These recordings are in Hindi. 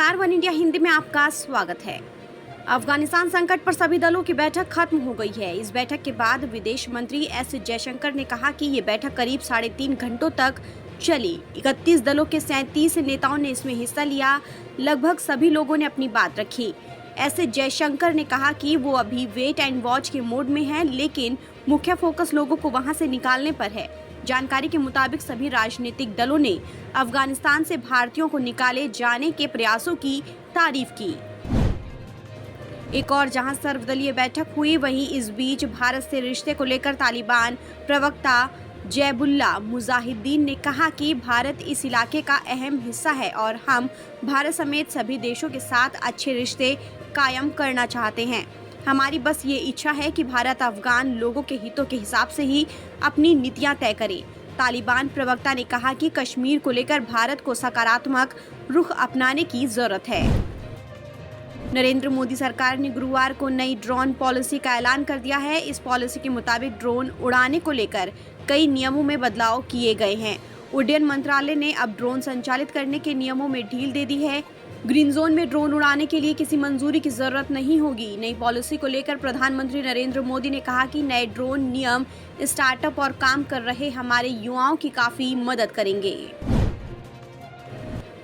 नमस्कार, वन इंडिया हिंदी में आपका स्वागत है। अफगानिस्तान संकट पर सभी दलों की बैठक खत्म हो गई है। इस बैठक के बाद विदेश मंत्री एस जयशंकर ने कहा कि ये बैठक करीब 3.5 घंटों तक चली। 31 दलों के 37 नेताओं ने इसमें हिस्सा लिया। लगभग सभी लोगों ने अपनी बात रखी। एस जयशंकर ने कहा कि वो अभी वेट एंड वॉच के मोड में हैं, लेकिन मुख्य फोकस लोगों को वहां से निकालने पर है। जानकारी के मुताबिक सभी राजनीतिक दलों ने अफगानिस्तान से भारतीयों को निकाले जाने के प्रयासों की तारीफ की। एक और जहां सर्वदलीय बैठक हुई, वहीं इस बीच भारत से रिश्ते को लेकर तालिबान प्रवक्ता जैबुल्ला मुजाहिदीन ने कहा कि भारत इस इलाके का अहम हिस्सा है और हम भारत समेत सभी देशों के साथ अच्छे रिश्ते कायम करना चाहते हैं। हमारी बस ये इच्छा है कि भारत अफगान लोगों के हितों के हिसाब से ही अपनी नीतियां तय करे। तालिबान प्रवक्ता ने कहा कि कश्मीर को लेकर भारत को सकारात्मक रुख अपनाने की जरूरत है। नरेंद्र मोदी सरकार ने गुरुवार को नई ड्रोन पॉलिसी का ऐलान कर दिया है। इस पॉलिसी के मुताबिक ड्रोन उड़ाने को लेकर कई नियमों में बदलाव किए गए हैं। उड्डयन मंत्रालय ने अब ड्रोन संचालित करने के नियमों में ढील दे दी है। ग्रीन जोन में ड्रोन उड़ाने के लिए किसी मंजूरी की जरूरत नहीं होगी। नई पॉलिसी को लेकर प्रधानमंत्री नरेंद्र मोदी ने कहा कि नए ड्रोन नियम स्टार्टअप और काम कर रहे हमारे युवाओं की काफी मदद करेंगे।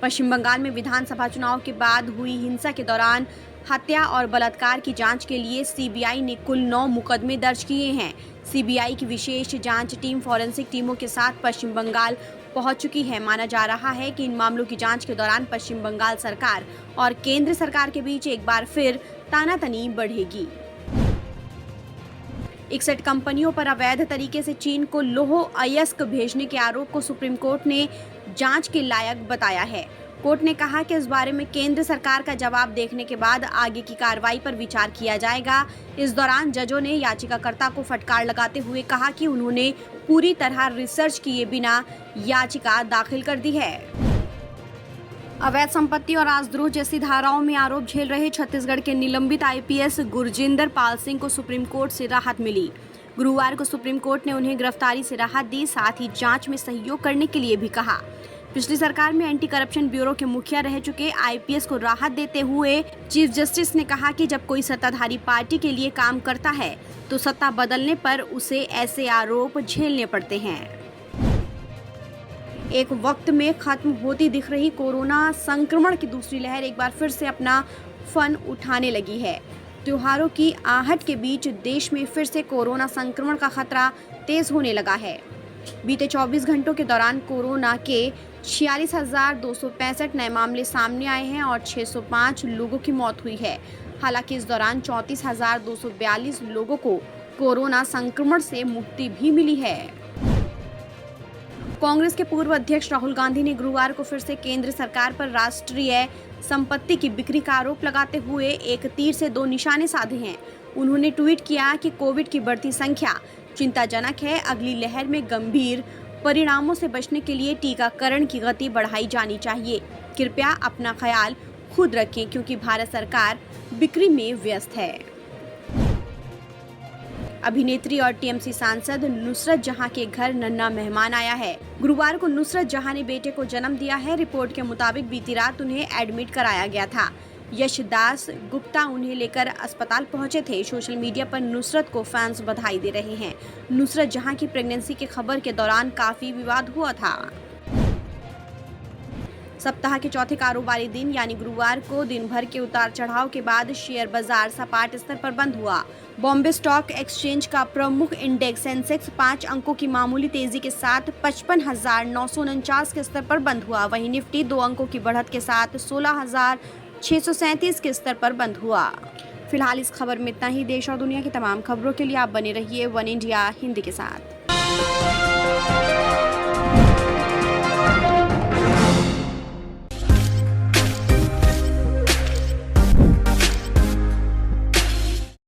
पश्चिम बंगाल में विधानसभा चुनाव के बाद हुई हिंसा के दौरान हत्या और बलात्कार की जांच के लिए सीबीआई ने कुल 9 मुकदमे दर्ज किए हैं। सीबीआई की विशेष जांच टीम फॉरेंसिक टीमों के साथ पश्चिम बंगाल पहुंच चुकी है। माना जा रहा है कि इन मामलों की जांच के दौरान पश्चिम बंगाल सरकार और केंद्र सरकार के बीच एक बार फिर तानातनी बढ़ेगी। 61 कंपनियों पर अवैध तरीके से चीन को लौह अयस्क भेजने के आरोप को सुप्रीम कोर्ट ने जांच के लायक बताया है। कोर्ट ने कहा कि इस बारे में केंद्र सरकार का जवाब देखने के बाद आगे की कार्रवाई पर विचार किया जाएगा। इस दौरान जजों ने याचिकाकर्ता को फटकार लगाते हुए कहा कि उन्होंने पूरी तरह रिसर्च किए बिना याचिका दाखिल कर दी है। अवैध संपत्ति और राजद्रोह जैसी धाराओं में आरोप झेल रहे छत्तीसगढ़ के निलंबित आईपीएस गुरजिंदर पाल सिंह को सुप्रीम कोर्ट से राहत मिली। गुरुवार को सुप्रीम कोर्ट ने उन्हें गिरफ्तारी से राहत दी, साथ ही जांच में सहयोग करने के लिए भी कहा। पिछली सरकार में एंटी करप्शन ब्यूरो के मुखिया रह चुके आईपीएस को राहत देते हुए चीफ जस्टिस ने कहा कि जब कोई सत्ताधारी पार्टी के लिए काम करता है तो सत्ता बदलने पर उसे ऐसे आरोप झेलने पड़ते हैं। एक वक्त में खत्म होती दिख रही कोरोना संक्रमण की दूसरी लहर एक बार फिर से अपना फन उठाने लगी है। त्योहारों की आहट के बीच देश में फिर से कोरोना संक्रमण का खतरा तेज होने लगा है। बीते 24 घंटों के दौरान कोरोना के 46,265 नए मामले सामने आए हैं और 605 लोगों की मौत हुई है। हालांकि इस दौरान 34,242 लोगों को कोरोना संक्रमण से मुक्ति भी मिली है। कांग्रेस के पूर्व अध्यक्ष राहुल गांधी ने गुरुवार को फिर से केंद्र सरकार पर राष्ट्रीय संपत्ति की बिक्री का आरोप लगाते हुए एक तीर से 2 निशाने साधे हैं। उन्होंने ट्वीट किया कि कोविड की बढ़ती संख्या चिंताजनक है। अगली लहर में गंभीर परिणामों से बचने के लिए टीकाकरण की गति बढ़ाई जानी चाहिए। कृपया अपना ख्याल खुद रखें क्योंकि भारत सरकार बिक्री में व्यस्त है। अभिनेत्री और टीएमसी सांसद नुसरत जहां के घर नन्हा मेहमान आया है। गुरुवार को नुसरत जहां ने बेटे को जन्म दिया है। रिपोर्ट के मुताबिक बीती रात उन्हें एडमिट कराया गया था। यशदास गुप्ता उन्हें लेकर अस्पताल पहुंचे थे। सोशल मीडिया पर नुसरत को फैंस बधाई दे रहे हैं। नुसरत जहां की प्रेगनेंसी की खबर के दौरान काफी विवाद हुआ था। सप्ताह के चौथे कारोबारी दिन यानी गुरुवार को दिन भर के उतार चढ़ाव के बाद शेयर बाजार सपाट स्तर पर बंद हुआ। बॉम्बे स्टॉक एक्सचेंज का प्रमुख इंडेक्स सेंसेक्स 5 अंकों की मामूली तेजी के साथ 55,949 के स्तर पर बंद हुआ। वहीं निफ्टी 2 अंकों की बढ़त के साथ 16,637 के स्तर पर बंद हुआ। फिलहाल इस खबर में इतना ही। देश और दुनिया की तमाम खबरों के लिए आप बने रहिए वन इंडिया हिंदी के साथ।